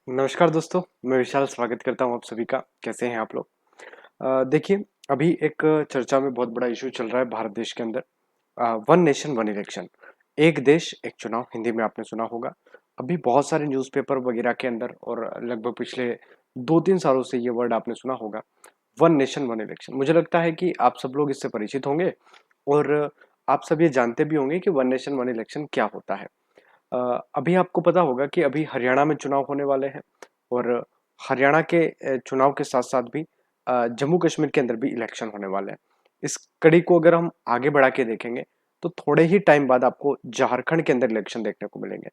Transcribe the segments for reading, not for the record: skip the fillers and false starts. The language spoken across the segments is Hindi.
नमस्कार दोस्तों, मैं विशाल स्वागत करता हूँ आप सभी का। कैसे हैं आप लोग? देखिए, अभी एक चर्चा में बहुत बड़ा इशू चल रहा है भारत देश के अंदर। वन नेशन वन इलेक्शन, एक देश एक चुनाव, हिंदी में आपने सुना होगा। अभी बहुत सारे न्यूज़पेपर वगैरह के अंदर और लगभग पिछले 2-3 सालों से ये वर्ड आपने सुना होगा, वन नेशन वन इलेक्शन। मुझे लगता है कि आप सब लोग इससे परिचित होंगे और आप सब ये जानते भी होंगे कि वन नेशन वन इलेक्शन क्या होता है। अभी आपको पता होगा कि अभी हरियाणा में चुनाव होने वाले हैं और हरियाणा के चुनाव के साथ-साथ भी जम्मू कश्मीर के अंदर भी इलेक्शन होने वाले हैं। इस कड़ी को अगर हम आगे बढ़ा के देखेंगे, तो थोड़े ही टाइम बाद आपको झारखंड के अंदर इलेक्शन देखने को मिलेंगे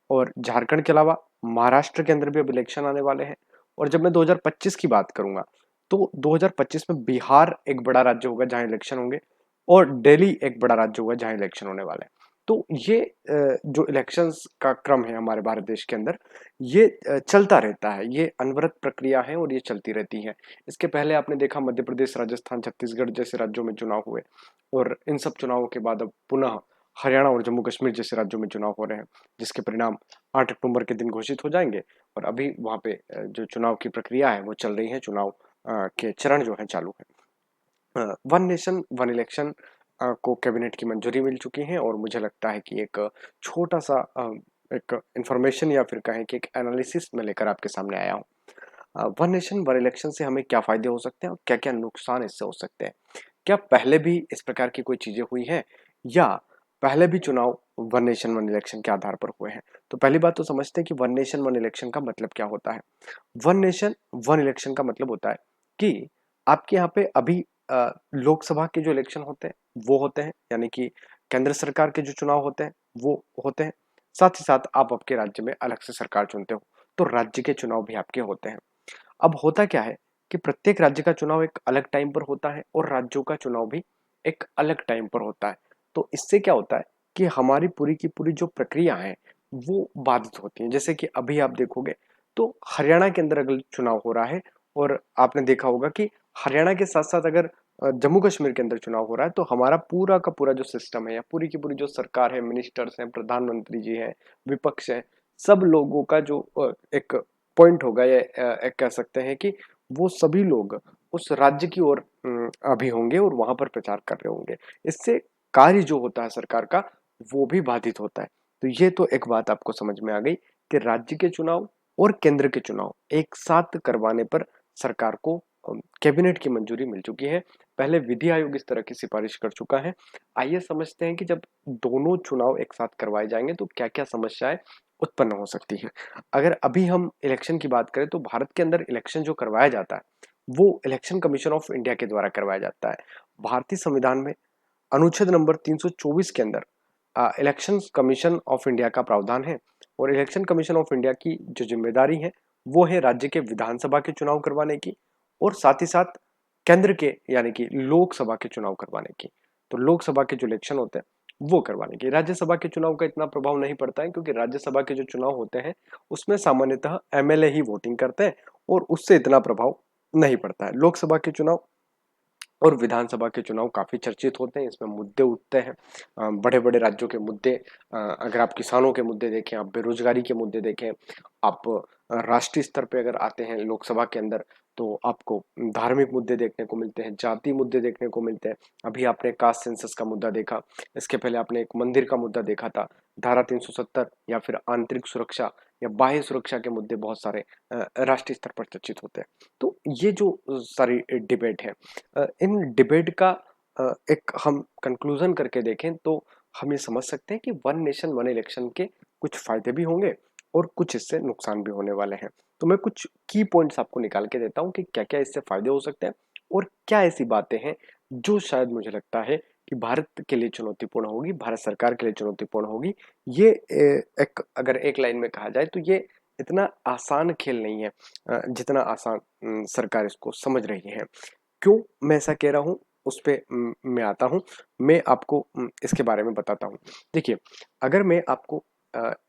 और झारखंड के अलावा महाराष्ट्र के अंदर भी अब इलेक्शन आने वाले हैं। और जब मैं 2025 की बात करूँगा, तो 2025 में बिहार एक बड़ा राज्य होगा जहाँ इलेक्शन होंगे और दिल्ली एक बड़ा राज्य होगा जहाँ इलेक्शन होने वाला है। तो ये जो इलेक्शंस का क्रम है हमारे भारत देश के अंदर, ये चलता रहता है। ये अनवरत प्रक्रिया है और ये चलती रहती है। इसके पहले आपने देखा मध्य प्रदेश, राजस्थान, छत्तीसगढ़ जैसे राज्यों में चुनाव हुए और इन सब चुनावों के बाद अब पुनः हरियाणा और जम्मू कश्मीर जैसे राज्यों में चुनाव हो रहे हैं, जिसके परिणाम 8 अक्टूबर के दिन घोषित हो जाएँगे और अभी वहाँ पे जो चुनाव की प्रक्रिया है वो चल रही है। चुनाव के चरण जो हैं चालू हैं। वन नेशन वन इलेक्शन को कैबिनेट की मंजूरी मिल चुकी है और मुझे लगता है कि एक छोटा-सा एक इन्फॉर्मेशन या फिर कहें कि एक एनालिसिस मैं लेकर आपके सामने आया हूँ। वन नेशन वन इलेक्शन से हमें क्या फ़ायदे हो सकते हैं और क्या-क्या नुकसान इससे हो सकते हैं? क्या पहले भी इस प्रकार की कोई चीज़ें हुई हैं या पहले भी चुनाव वन नेशन वन इलेक्शन के आधार पर हुए हैं? तो पहली बात तो समझते हैं कि वन नेशन वन इलेक्शन का मतलब क्या होता है? वन नेशन वन इलेक्शन का मतलब होता है कि आपके यहाँ पे अभी लोकसभा के जो इलेक्शन होते हैं वो होते हैं, यानी कि केंद्र सरकार के जो चुनाव होते हैं वो होते हैं। साथ ही साथ आप आपके राज्य में अलग से सरकार चुनते हो, तो राज्य के चुनाव भी आपके होते हैं। अब होता क्या है कि प्रत्येक राज्य का चुनाव एक अलग टाइम पर होता है और राज्यों का चुनाव भी एक अलग टाइम पर होता है। तो इससे क्या होता है कि हमारी पूरी की पूरी जो प्रक्रिया है वो बाधित होती है। जैसे कि अभी आप देखोगे तो हरियाणा के अंदर अगर चुनाव हो रहा है और आपने देखा होगा कि हरियाणा के साथ-साथ अगर जम्मू कश्मीर के अंदर चुनाव हो रहा है तो हमारा पूरा का पूरा जो सिस्टम है या पूरी की पूरी जो सरकार है, मिनिस्टर्स हैं, प्रधानमंत्री जी हैं, विपक्ष है, सब लोगों का जो एक पॉइंट होगा या एक कह सकते हैं कि वो सभी लोग उस राज्य की ओर अभी होंगे और वहां पर प्रचार कर रहे होंगे। इससे कार्य जो होता है सरकार का वो भी बाधित होता है। तो ये तो एक बात आपको समझ में आ गई कि राज्य के चुनाव और केंद्र के चुनाव एक साथ करवाने पर सरकार को कैबिनेट की मंजूरी मिल चुकी है। पहले विधि आयोग इस तरह की सिफारिश कर चुका है। आइए समझते हैं कि जब दोनों चुनाव एक साथ करवाए जाएंगे तो क्या-क्या समस्याएं उत्पन्न हो सकती हैं। अगर अभी हम इलेक्शन की बात करें तो भारत के अंदर इलेक्शन जो करवाया जाता है वो इलेक्शन कमीशन ऑफ इंडिया के द्वारा करवाया जाता है। भारतीय संविधान में अनुच्छेद नंबर 324 के अंदर इलेक्शन कमीशन ऑफ इंडिया का प्रावधान है और इलेक्शन कमीशन ऑफ इंडिया की जो जिम्मेदारी है वो है राज्य के विधानसभा के चुनाव करवाने की और साथ ही साथ केंद्र के यानी कि लोकसभा के चुनाव करवाने की। तो लोकसभा के जो इलेक्शन होते हैं वो करवाने की। राज्यसभा के चुनाव का इतना प्रभाव नहीं पड़ता है क्योंकि राज्यसभा के जो चुनाव होते हैं उसमें सामान्यतः एमएलए ही वोटिंग करते हैं और उससे इतना प्रभाव नहीं पड़ता है। लोकसभा के चुनाव और विधानसभा के चुनाव काफी चर्चित होते हैं, इसमें मुद्दे उठते हैं। बड़े बड़े राज्यों के मुद्दे, अगर आप किसानों के मुद्दे देखें, आप बेरोजगारी के मुद्दे देखें, आप राष्ट्रीय स्तर पे अगर आते हैं लोकसभा के अंदर तो आपको धार्मिक मुद्दे देखने को मिलते हैं, जाति मुद्दे देखने को मिलते हैं। अभी आपने कास्ट सेंसस का मुद्दा देखा, इसके पहले आपने एक मंदिर का मुद्दा देखा था। धारा 370 या फिर आंतरिक सुरक्षा या बाह्य सुरक्षा के मुद्दे बहुत सारे राष्ट्रीय स्तर पर चर्चित होते हैं। तो ये जो सारी डिबेट है, इन डिबेट का एक हम कंक्लूजन करके देखें तो हम ये समझ सकते हैं कि वन नेशन वन इलेक्शन के कुछ फायदे भी होंगे और कुछ इससे नुकसान भी होने वाले हैं। तो मैं कुछ की पॉइंट्स आपको निकाल के देता हूँ कि क्या-क्या इससे फायदे हो सकते हैं और क्या ऐसी बातें हैं जो शायद मुझे लगता है कि भारत के लिए चुनौतीपूर्ण होगी, भारत सरकार के लिए चुनौतीपूर्ण होगी। ये एक अगर एक लाइन में कहा जाए तो ये इतना आसान खेल नहीं है जितना आसान सरकार इसको समझ रही है। क्यों मैं ऐसा कह रहा हूँ उस पे मैं आता हूँ। मैं आपको इसके बारे में बताता हूँ। देखिए, अगर मैं आपको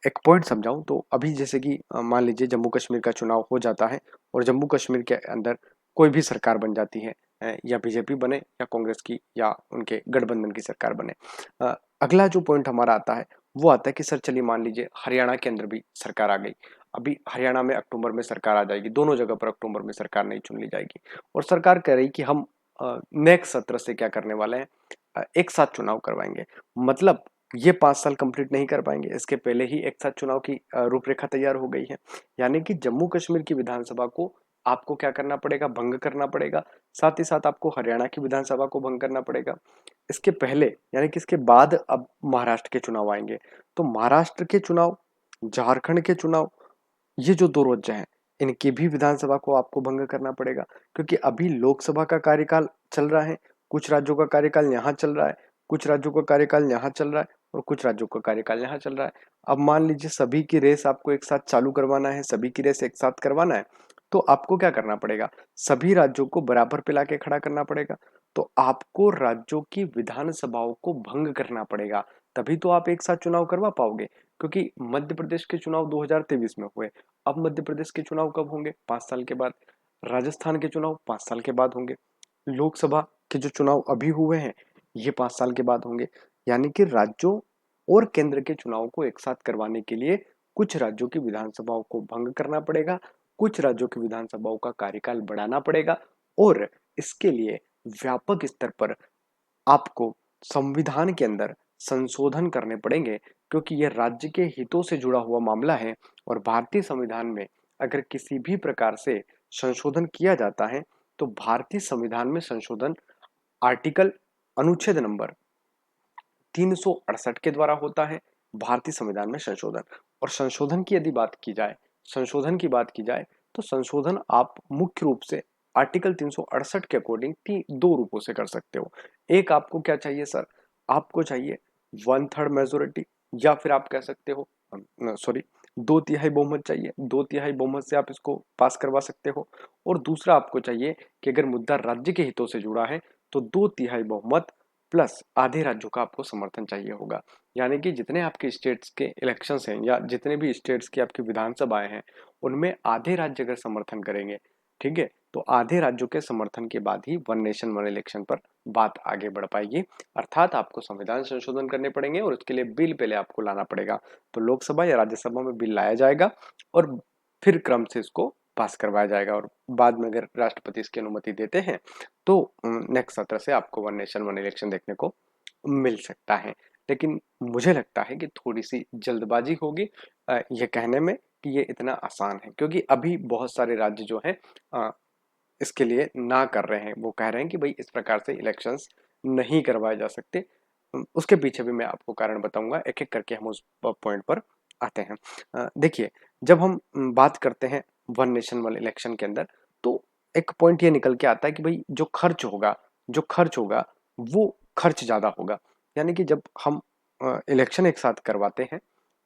एक पॉइंट समझाऊँ तो अभी जैसे कि मान लीजिए जम्मू कश्मीर का चुनाव हो जाता है और जम्मू कश्मीर के अंदर कोई भी सरकार बन जाती है, या बीजेपी बने या कांग्रेस की या उनके गठबंधन की सरकार बने। अगला जो पॉइंट हमारा आता है वो आता है कि सर चलिए मान लीजिए हरियाणा के अंदर भी सरकार आ गई। अभी हरियाणा में अक्टूबर में सरकार आ जाएगी, दोनों जगह पर अक्टूबर में सरकार नहीं चुन ली जाएगी और सरकार कह रही कि हम नेक्स्ट सत्र से क्या करने वाले हैं, एक साथ चुनाव करवाएंगे। मतलब ये 5 साल कंप्लीट नहीं कर पाएंगे, इसके पहले ही एक साथ चुनाव की रूपरेखा तैयार हो गई है। यानी कि जम्मू कश्मीर की विधानसभा को आपको क्या करना पड़ेगा, भंग करना पड़ेगा। साथ ही साथ आपको हरियाणा की विधानसभा को भंग करना पड़ेगा। इसके पहले यानी कि इसके बाद अब महाराष्ट्र के चुनाव आएंगे। तो महाराष्ट्र के चुनाव, झारखंड के चुनाव, ये जो दो राज्य हैं, इनकी भी विधानसभा को आपको भंग करना पड़ेगा, क्योंकि अभी लोकसभा का कार्यकाल चल रहा है, कुछ राज्यों का कार्यकाल यहाँ चल रहा है, कुछ राज्यों का कार्यकाल यहाँ चल रहा है और कुछ राज्यों का कार्यकाल यहाँ चल रहा है। अब मान लीजिए सभी की रेस आपको एक साथ चालू करवाना है, सभी की रेस एक साथ करवाना है, तो आपको क्या करना पड़ेगा, सभी राज्यों को बराबर पे लाके खड़ा करना पड़ेगा। तो आपको राज्यों की विधानसभाओं को भंग करना पड़ेगा, तभी तो आप एक साथ चुनाव करवा पाओगे। क्योंकि मध्य प्रदेश के चुनाव 2023 में हुए, अब मध्य प्रदेश के चुनाव कब होंगे, 5 साल के बाद। राजस्थान के चुनाव 5 साल के बाद होंगे। लोकसभा के जो चुनाव अभी हुए हैं, ये 5 साल के बाद होंगे। यानी कि राज्यों और केंद्र के चुनाव को एक साथ करवाने के लिए कुछ राज्यों की विधानसभाओं को भंग करना पड़ेगा, कुछ राज्यों की विधानसभाओं का कार्यकाल बढ़ाना पड़ेगा और इसके लिए व्यापक स्तर पर आपको संविधान के अंदर संशोधन करने पड़ेंगे, क्योंकि यह राज्य के हितों से जुड़ा हुआ मामला है। और भारतीय संविधान में अगर किसी भी प्रकार से संशोधन किया जाता है तो भारतीय संविधान में संशोधन आर्टिकल अनुच्छेद नंबर 368 के द्वारा होता है। भारतीय संविधान में संशोधन, और संशोधन की यदि बात की जाए, संशोधन की बात की जाए तो संशोधन आप मुख्य रूप से आर्टिकल 368 के अकॉर्डिंग दो रूपों से कर सकते हो। एक आपको क्या चाहिए सर, आपको चाहिए 1/3 मेजोरिटी, या फिर आप कह सकते हो सॉरी 2/3 बहुमत चाहिए, 2/3 बहुमत से आप इसको पास करवा सकते हो। और दूसरा आपको चाहिए कि अगर मुद्दा राज्य के हितों से जुड़ा है तो 2/3 बहुमत प्लस आधे राज्यों का आपको समर्थन चाहिए होगा। यानी कि जितने आपके स्टेट्स के इलेक्शंस हैं या जितने भी स्टेट्स की आपकी विधानसभाएं हैं, उनमें आधे राज्य अगर समर्थन करेंगे, ठीक है, तो आधे राज्यों के समर्थन के बाद ही वन नेशन वन इलेक्शन पर बात आगे बढ़ पाएगी। अर्थात आपको संविधान संशोधन करने पड़ेंगे और उसके लिए बिल पहले आपको लाना पड़ेगा। तो लोकसभा या राज्यसभा में बिल लाया जाएगा और फिर क्रम से इसको पास करवाया जाएगा, और बाद में अगर राष्ट्रपति इसकी अनुमति देते हैं तो नेक्स्ट सत्र से आपको वन नेशन वन इलेक्शन देखने को मिल सकता है। लेकिन मुझे लगता है कि थोड़ी सी जल्दबाजी होगी ये कहने में कि ये इतना आसान है, क्योंकि अभी बहुत सारे राज्य जो हैं इसके लिए ना कर रहे हैं। वो कह रहे हैं कि भाई इस प्रकार से इलेक्शंस नहीं करवाए जा सकते। उसके पीछे भी मैं आपको कारण बताऊंगा, एक एक करके हम उस पॉइंट पर आते हैं। देखिए, जब हम बात करते हैं वन नेशन वन इलेक्शन के अंदर, तो एक पॉइंट ये निकल के आता है कि भाई जो खर्च होगा वो खर्च ज्यादा होगा। यानी कि जब हम इलेक्शन एक साथ करवाते हैं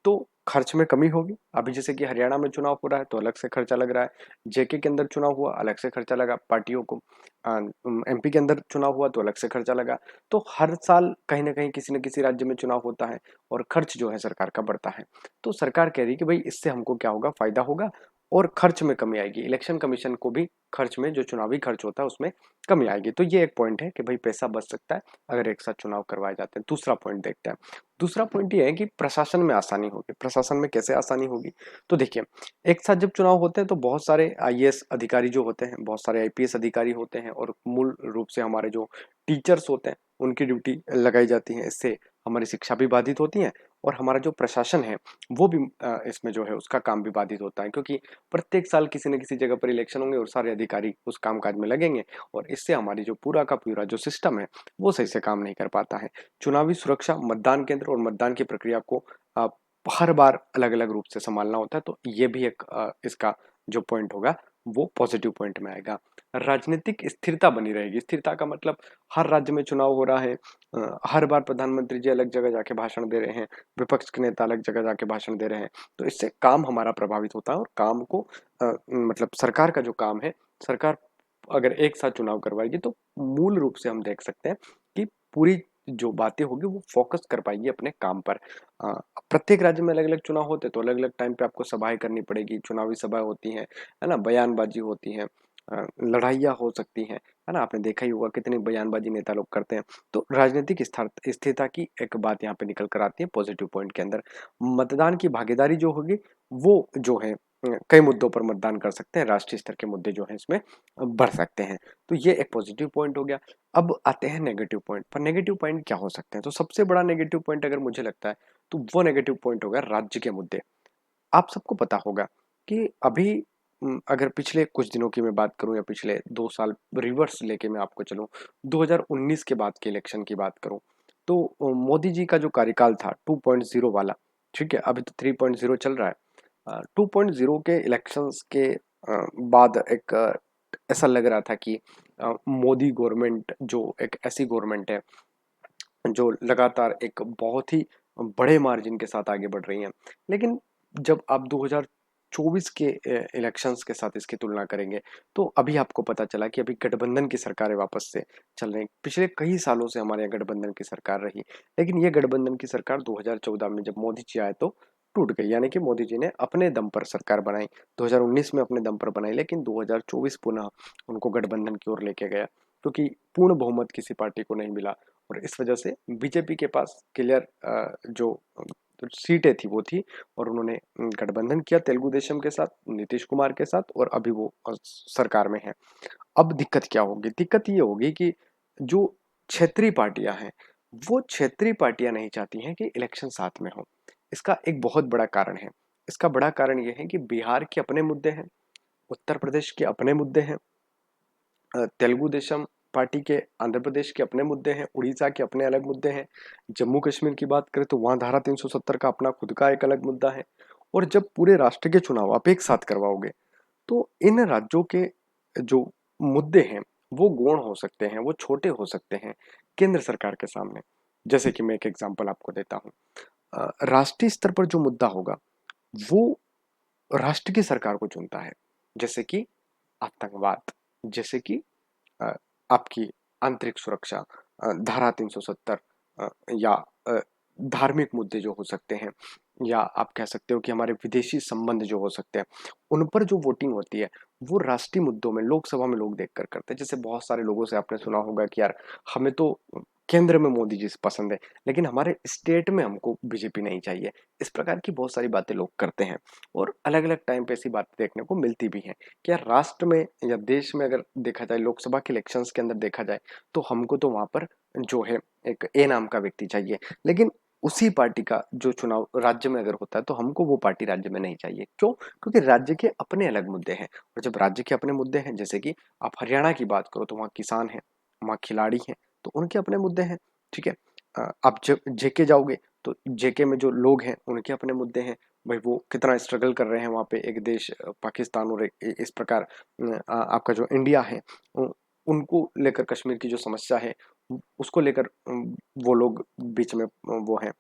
तो खर्च में कमी होगी। अभी जैसे कि हरियाणा में चुनाव हो रहा है तो अलग से खर्चा लग रहा है, जेके के अंदर चुनाव हुआ अलग से खर्चा लगा पार्टियों को, एमपी के अंदर चुनाव हुआ तो अलग से खर्चा लगा। तो हर साल कहीं ना कहीं किसी न किसी राज्य में चुनाव होता है और खर्च जो है सरकार का बढ़ता है। तो सरकार कह रही है कि भाई इससे हमको क्या होगा, फायदा होगा और खर्च में कमी आएगी। इलेक्शन कमीशन को भी खर्च में, जो चुनावी खर्च होता है उसमें कमी आएगी। तो ये एक पॉइंट है कि भाई पैसा बच सकता है अगर एक साथ चुनाव करवाए जाते हैं। दूसरा पॉइंट देखते हैं। दूसरा पॉइंट ये है कि प्रशासन में आसानी होगी। प्रशासन में कैसे आसानी होगी, तो देखिए, एक साथ जब चुनाव होते हैं तो बहुत सारे आईएएस अधिकारी जो होते हैं, बहुत सारे आईपीएस अधिकारी होते हैं और मूल रूप से हमारे जो टीचर्स होते हैं उनकी ड्यूटी लगाई जाती है। इससे हमारी शिक्षा भी बाधित होती है और हमारा जो प्रशासन है वो भी इसमें जो है उसका काम भी बाधित होता है, क्योंकि प्रत्येक साल किसी न किसी जगह पर इलेक्शन होंगे और सारे अधिकारी उस कामकाज में लगेंगे और इससे हमारी जो पूरा का पूरा जो सिस्टम है वो सही से काम नहीं कर पाता है। चुनावी सुरक्षा, मतदान केंद्र और मतदान की प्रक्रिया को अ, हर बार अलग अलग रूप से संभालना होता है। तो ये भी एक इसका जो पॉइंट होगा वो पॉजिटिव पॉइंट में आएगा। राजनीतिक स्थिरता बनी रहेगी। स्थिरता का मतलब हर राज्य में चुनाव हो रहा है, हर बार प्रधानमंत्री जी अलग जगह जाके भाषण दे रहे हैं, विपक्ष के नेता अलग जगह जाके भाषण दे रहे हैं, तो इससे काम हमारा प्रभावित होता है और काम को मतलब सरकार का जो काम है, सरकार अगर एक साथ चुनाव करवाएगी तो मूल रूप से हम देख सकते हैं कि पूरी जो बातें होगी वो फोकस कर पाएगी अपने काम पर। अ, प्रत्येक राज्य में अलग अलग चुनाव होते हैं तो अलग अलग टाइम पे आपको सभाएं करनी पड़ेगी, चुनावी सभाएं होती हैं, है ना, बयानबाजी होती है, लड़ाइयाँ हो सकती हैं, है ना? आपने देखा ही होगा कितनी बयानबाजी नेता लोग करते हैं। तो राजनीतिक स्थिरता की एक बात यहाँ पे निकल कर आती है पॉजिटिव पॉइंट के अंदर। मतदान की भागीदारी जो होगी वो जो है कई मुद्दों पर मतदान कर सकते हैं, राष्ट्रीय स्तर के मुद्दे जो हैं इसमें बढ़ सकते हैं। तो ये एक पॉजिटिव पॉइंट हो गया। अब आते हैं नेगेटिव पॉइंट पर। नेगेटिव पॉइंट क्या हो सकते हैं? तो सबसे बड़ा नेगेटिव पॉइंट अगर मुझे लगता है तो वो नेगेटिव पॉइंट होगा राज्य के मुद्दे। आप सबको पता होगा कि अभी अगर पिछले कुछ दिनों की मैं बात करूं या पिछले 2 साल रिवर्स लेके मैं आपको चलूं, 2019 के बाद के इलेक्शन की बात करूं, तो मोदी जी का जो कार्यकाल था 2.0 वाला, ठीक है, अभी तो 3.0 चल रहा है। 2.0 के इलेक्शंस के बाद एक ऐसा लग रहा था कि मोदी गवर्नमेंट जो एक ऐसी गवर्नमेंट है जो लगातार एक बहुत ही बड़े मार्जिन के साथ आगे बढ़ रही हैं। लेकिन जब आप 2024 के इलेक्शंस के साथ इसकी तुलना करेंगे तो अभी आपको पता चला कि अभी गठबंधन की सरकारें वापस से चल रही हैं। पिछले कई सालों से हमारे यहाँ गठबंधन की सरकार रही, लेकिन ये गठबंधन की सरकार 2014 में जब मोदी जी आए तो टूट गई। यानी कि मोदी जी ने अपने दम पर सरकार बनाई, 2019 में अपने दम पर बनाई, लेकिन 2024 पुनः उनको गठबंधन की ओर लेके गया, क्योंकि पूर्ण बहुमत किसी पार्टी को नहीं मिला। और इस वजह से बीजेपी के पास क्लियर जो सीटें थी वो थी, और उन्होंने गठबंधन किया तेलुगु देशम के साथ, नीतीश कुमार के साथ, और अभी वो सरकार में है। अब दिक्कत क्या होगी? दिक्कत ये होगी कि जो क्षेत्रीय पार्टियां हैं वो क्षेत्रीय पार्टियां नहीं चाहती हैं कि इलेक्शन साथ में हो। इसका एक बहुत बड़ा कारण है। इसका बड़ा कारण ये है कि बिहार के अपने मुद्दे हैं, उत्तर प्रदेश के अपने मुद्दे हैं, तेलुगु देशम पार्टी के आंध्र प्रदेश के अपने मुद्दे हैं, उड़ीसा के अपने अलग मुद्दे हैं, जम्मू कश्मीर की बात करें तो वहां धारा 370 का अपना खुद का एक अलग मुद्दा है। और जब पूरे राष्ट्र के चुनाव आप एक साथ करवाओगे तो इन राज्यों के जो मुद्दे हैं वो गौण हो सकते हैं, वो छोटे हो सकते हैं केंद्र सरकार के सामने। जैसे कि मैं एक एग्जांपल आपको देता हूँ। राष्ट्रीय स्तर पर जो मुद्दा होगा वो राष्ट्र की सरकार को चुनता है, जैसे कि आतंकवाद, जैसे कि अ, आपकी आंतरिक सुरक्षा, धारा 370, या अ, धार्मिक मुद्दे जो हो सकते हैं, या आप कह सकते हो कि हमारे विदेशी संबंध जो हो सकते हैं, उन पर जो वोटिंग होती है वो राष्ट्रीय मुद्दों में लोकसभा में लोग देखकर करते हैं। जैसे बहुत सारे लोगों से आपने सुना होगा कि यार हमें तो केंद्र में मोदी जी से पसंद है, लेकिन हमारे स्टेट में हमको बीजेपी नहीं चाहिए। इस प्रकार की बहुत सारी बातें लोग करते हैं, और अलग अलग टाइम पे ऐसी बातें देखने को मिलती भी हैं। क्या राष्ट्र में या देश में अगर देखा जाए, लोकसभा के इलेक्शंस के अंदर देखा जाए, तो हमको तो वहां पर जो है एक ए नाम का व्यक्ति चाहिए, लेकिन उसी पार्टी का जो चुनाव राज्य में अगर होता है तो हमको वो पार्टी राज्य में नहीं चाहिए। क्यों? क्योंकि राज्य के अपने अलग मुद्दे हैं। और जब राज्य के अपने मुद्दे हैं, जैसे कि आप हरियाणा की बात करो तो वहाँ किसान हैं, वहाँ खिलाड़ी हैं, तो उनके अपने मुद्दे हैं। ठीक है। आप जब जेके जाओगे तो जेके में जो लोग हैं उनके अपने मुद्दे हैं। भाई वो कितना स्ट्रगल कर रहे हैं वहाँ पे, एक देश पाकिस्तान और इस प्रकार आपका जो इंडिया है, उनको लेकर कश्मीर की जो समस्या है उसको लेकर वो लोग बीच में वो हैं।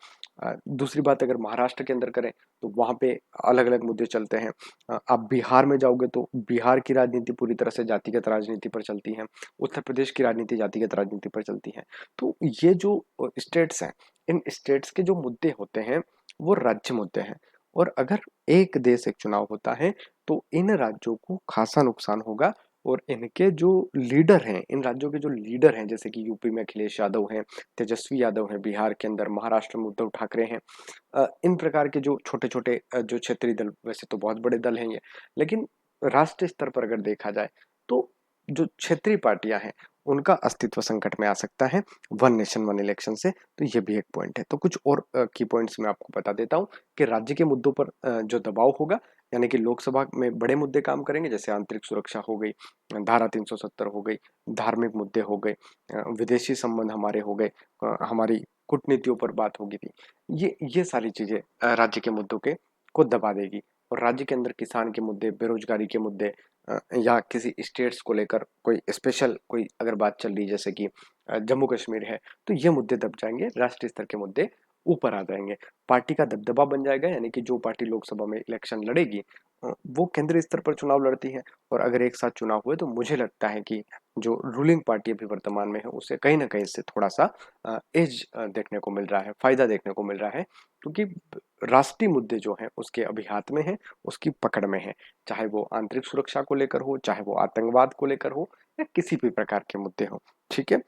दूसरी बात अगर महाराष्ट्र के अंदर करें तो वहाँ पे अलग अलग मुद्दे चलते हैं। आप बिहार में जाओगे तो बिहार की राजनीति पूरी तरह से जातिगत राजनीति पर चलती है, उत्तर प्रदेश की राजनीति जातिगत राजनीति पर चलती है। तो ये जो स्टेट्स हैं, इन स्टेट्स के जो मुद्दे होते हैं वो राज्य मुद्दे हैं। और अगर एक देश एक चुनाव होता है तो इन राज्यों को खासा नुकसान होगा। और इनके जो लीडर हैं, इन राज्यों के जो लीडर हैं, जैसे कि यूपी में अखिलेश यादव हैं, तेजस्वी यादव हैं, बिहार के अंदर महाराष्ट्र में उद्धव ठाकरे हैं, इन प्रकार के जो छोटे छोटे जो क्षेत्रीय दल, वैसे तो बहुत बड़े दल हैं ये, लेकिन राष्ट्रीय स्तर पर अगर देखा जाए तो जो क्षेत्रीय पार्टियां हैं उनका अस्तित्व संकट में आ सकता है वन नेशन वन इलेक्शन से। तो ये भी एक पॉइंट है। तो कुछ और की पॉइंट्स मैं आपको बता देता हूँ कि राज्य के मुद्दों पर जो दबाव होगा, यानी कि लोकसभा में बड़े मुद्दे काम करेंगे, जैसे आंतरिक सुरक्षा हो गई, धारा 370 हो गई, धार्मिक मुद्दे हो गए, विदेशी संबंध हमारे हो गए, हमारी कूटनीतियों पर बात होगी थी। ये सारी चीजें राज्य के मुद्दों के को दबा देगी। और राज्य के अंदर किसान के मुद्दे, बेरोजगारी के मुद्दे, या किसी स्टेट्स को लेकर कोई स्पेशल कोई अगर बात चल रही है, जैसे कि जम्मू कश्मीर है, तो ये मुद्दे दब जाएंगे, राष्ट्रीय स्तर के मुद्दे ऊपर आ जाएंगे, पार्टी का दबदबा बन जाएगा। यानी कि जो पार्टी लोकसभा में इलेक्शन लड़ेगी वो केंद्रीय स्तर पर चुनाव लड़ती है। और अगर एक साथ चुनाव हुए तो मुझे लगता है कि जो रूलिंग पार्टी अभी वर्तमान में है उसे कहीं ना कहीं इससे थोड़ा सा एज देखने को मिल रहा है, फायदा देखने को मिल रहा है, क्योंकि राष्ट्रीय मुद्दे जो हैं उसके अभी हाथ में है, उसकी पकड़ में है। चाहे वो आंतरिक सुरक्षा को लेकर हो, चाहे वो आतंकवाद को लेकर हो, या किसी भी प्रकार के मुद्दे हो। ठीक है।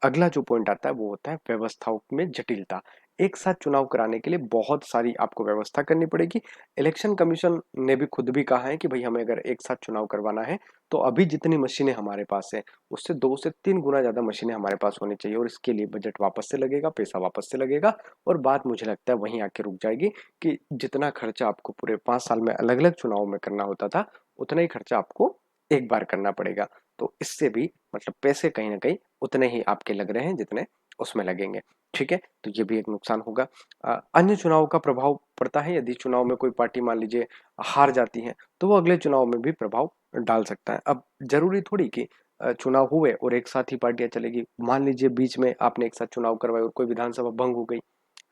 अगला जो पॉइंट आता है वो होता है व्यवस्थाओं में जटिलता। एक साथ चुनाव कराने के लिए बहुत सारी आपको व्यवस्था करनी पड़ेगी। इलेक्शन कमीशन ने भी खुद भी कहा है कि भाई हमें अगर एक साथ चुनाव करवाना है तो अभी जितनी मशीनें हमारे पास है उससे 2 से 3 गुना ज्यादा मशीनें हमारे पास होनी चाहिए, और इसके लिए बजट वापस से लगेगा, पैसा वापस से लगेगा। और बात मुझे लगता है वहीं आके रुक जाएगी कि जितना खर्चा आपको पूरे 5 साल में अलग अलग चुनाव में करना होता था उतना ही खर्चा आपको एक बार करना पड़ेगा। तो इससे भी मतलब पैसे कहीं ना कहीं उतने ही आपके लग रहे हैं जितने उसमें लगेंगे। ठीक है, तो ये भी एक नुकसान होगा। अन्य चुनाव का प्रभाव पड़ता है। यदि चुनाव में कोई पार्टी मान लीजिए हार जाती है तो वो अगले चुनाव में भी प्रभाव डाल सकता है। अब जरूरी थोड़ी कि चुनाव हुए और एक साथ ही पार्टियां चलेगी। मान लीजिए बीच में आपने एक साथ चुनाव करवाए और कोई विधानसभा भंग हो गई,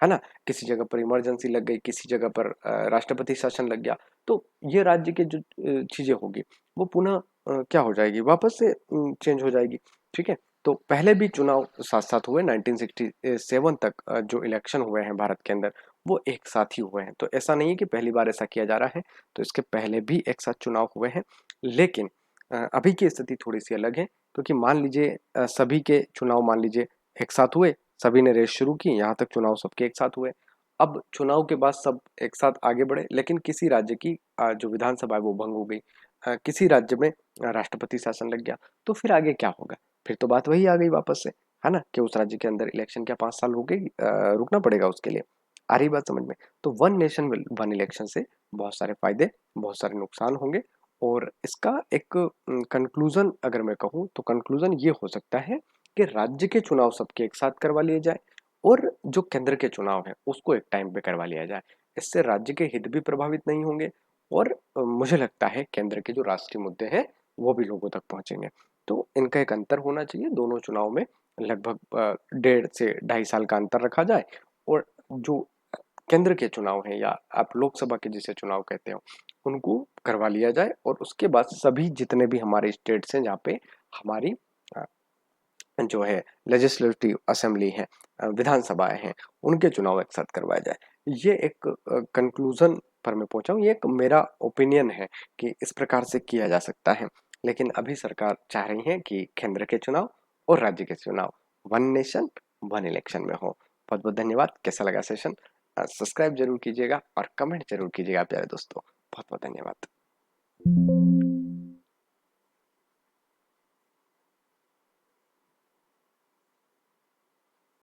है ना, किसी जगह पर इमरजेंसी लग गई, किसी जगह पर राष्ट्रपति शासन लग गया, तो ये राज्य के जो चीजें होगी वो पुनः क्या हो जाएगी, वापस से चेंज हो जाएगी। ठीक है। तो पहले भी चुनाव साथ साथ हुए 1967 तक, जो इलेक्शन हुए हैं भारत के अंदर वो एक साथ ही हुए हैं। तो ऐसा नहीं है कि पहली बार ऐसा किया जा रहा है, तो इसके पहले भी एक साथ चुनाव हुए हैं। लेकिन अभी की स्थिति थोड़ी सी अलग है, क्योंकि मान लीजिए सभी के चुनाव मान लीजिए एक साथ हुए, सभी ने रेस शुरू की, यहाँ तक चुनाव सबके एक साथ हुए। अब चुनाव के बाद सब एक साथ आगे बढ़े, लेकिन किसी राज्य की जो विधानसभा है वो भंग हो गई, किसी राज्य में राष्ट्रपति शासन लग गया, तो फिर आगे क्या होगा? फिर तो बात वही आ गई वापस से, है ना, कि उस राज्य के अंदर इलेक्शन क्या 5 साल रुकेगी, रुकना पड़ेगा उसके लिए। आ रही बात समझ में? तो वन नेशन वन इलेक्शन से बहुत सारे फायदे, बहुत सारे नुकसान होंगे। और इसका एक कंक्लूजन अगर मैं कहूँ तो कंक्लूजन ये हो सकता है कि राज्य के चुनाव सबके एक साथ करवा लिए जाए, और जो केंद्र के चुनाव है उसको एक टाइम पे करवा लिया जाए। इससे राज्य के हित भी प्रभावित नहीं होंगे, और मुझे लगता है केंद्र के जो राष्ट्रीय मुद्दे हैं वो भी लोगों तक पहुंचेंगे। तो इनका एक अंतर होना चाहिए दोनों चुनाव में, लगभग 1.5 से 2.5 साल का अंतर रखा जाए। और जो केंद्र के चुनाव हैं, या आप लोकसभा के जिसे चुनाव कहते हो, उनको करवा लिया जाए, और उसके बाद सभी जितने भी हमारे स्टेट्स हैं जहाँ पे हमारी जो है लेजिस्लेटिव असेंबली है, विधानसभाएं हैं, उनके चुनाव एक साथ करवाए जाए। ये एक कंक्लूजन पर मैं पहुंचा हूँ, ये एक मेरा ओपिनियन है कि इस प्रकार से किया जा सकता है। लेकिन अभी सरकार चाह रही है कि केंद्र के चुनाव और राज्य के चुनाव वन नेशन वन इलेक्शन में हो। बहुत बहुत धन्यवाद। कैसा लगा सेशन? सब्सक्राइब जरूर कीजिएगा और कमेंट जरूर कीजिएगा प्यारे दोस्तों। बहुत बहुत धन्यवाद।